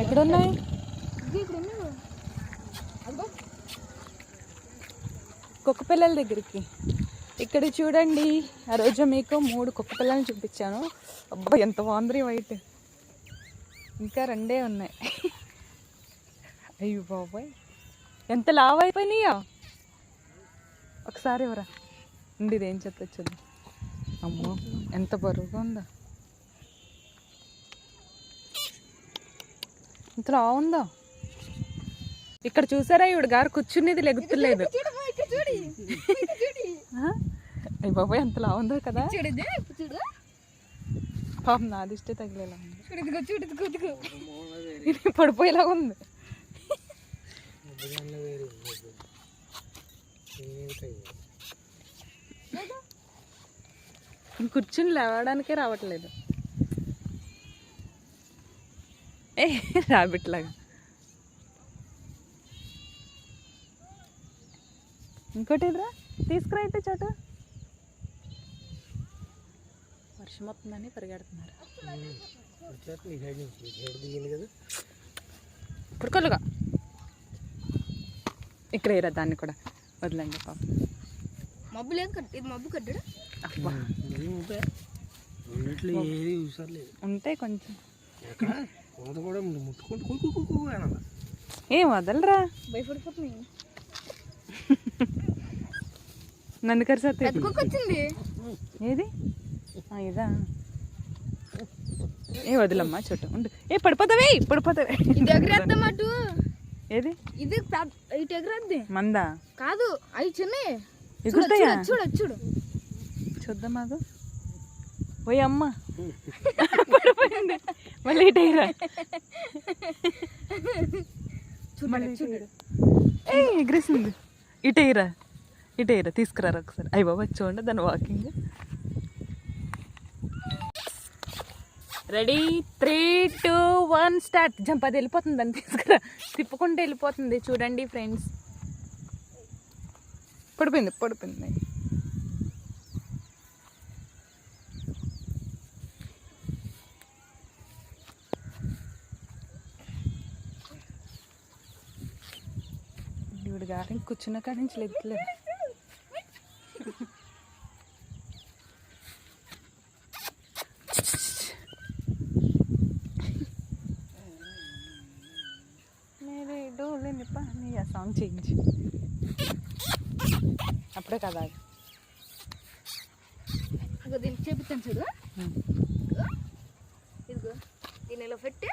ఎక్కడున్నాయి? కుక్క పిల్లల దగ్గరికి. ఇక్కడ చూడండి, ఆ రోజు మీకు 3 కుక్క పిల్లల్ని చూపించాను. అబ్బా ఎంత బాగుంది వైట్. ఇంకా 2 ఉన్నాయి. అయ్యో బాబాయ్ ఎంత లావు అయిపోయినాయో. ఒకసారి ఎవరా ఉండి ఇదేం చెప్పొచ్చు. అమ్మో ఎంత బరువుగా ఉందా, ఎంత లావు ఉందో. ఇక్కడ చూసారా, ఈవిడ గారు కూర్చునేది లెగుతులేదు. అయ్య బాబాయ్ ఎంత లావు ఉందో కదా. పాపం నా దిష్టి తగిలేలా ఉంది, ఇది పడిపోయేలా ఉంది. కూర్చుని లేవడానికే రావట్లేదు. ఏ రాబిట్ లాగా. ఇంకోటి ఎదురా తీసుకురా ఇట్టు చోట. వర్షం వస్తుందని పరిగెడుతున్నారు. ఇప్పుడు కొలుగా ఇక్కడ ఏరా దాన్ని కూడా వదలండి పాప. మబ్బు లేదు, ఇది మబ్బు కట్టాడు. ఉంటాయి కొంచెం. ఏం వదలరా, భయపడిపోతున్నాయి. నన్ను కరిసేది వచ్చింది. ఏది ఇదా? ఏ వదిలమ్మా చోట ఉండు. ఏ పడిపోతావే పడిపోతావే. ఏది ఇది ఇటు ఎగరద్ది. మందా కాదు, అవి చిన్నవి. ఎగురుతాయా? చూడు చూడు చూద్దాం మాకు. పోయి అమ్మ పడిపోయింది. మళ్ళీ ఇటైరా, చూడు ఎగిరేసింది. ఇటైరా ఇటైరా, తీసుకురారా ఒకసారి. అయ్యి బాబా చూడండి దాని వాకింగ్. Ready 3, 2, 1 start. జంప్. అది వెళ్ళిపోతుంది, దాన్ని తీసుకురా. తిప్పుకుంటూ వెళ్ళిపోతుంది చూడండి ఫ్రెండ్స్. పడిపోయింది పడిపోయింది. ఈవిడ గారి కూర్చున్న కాడి నుంచి లెక్కలేదు. ఆ సాంగ్ చేయించి అప్పుడే కదా. దీనికి చేపిస్తాను చూడు. ఇదిగో దీని ఇలా పెట్టి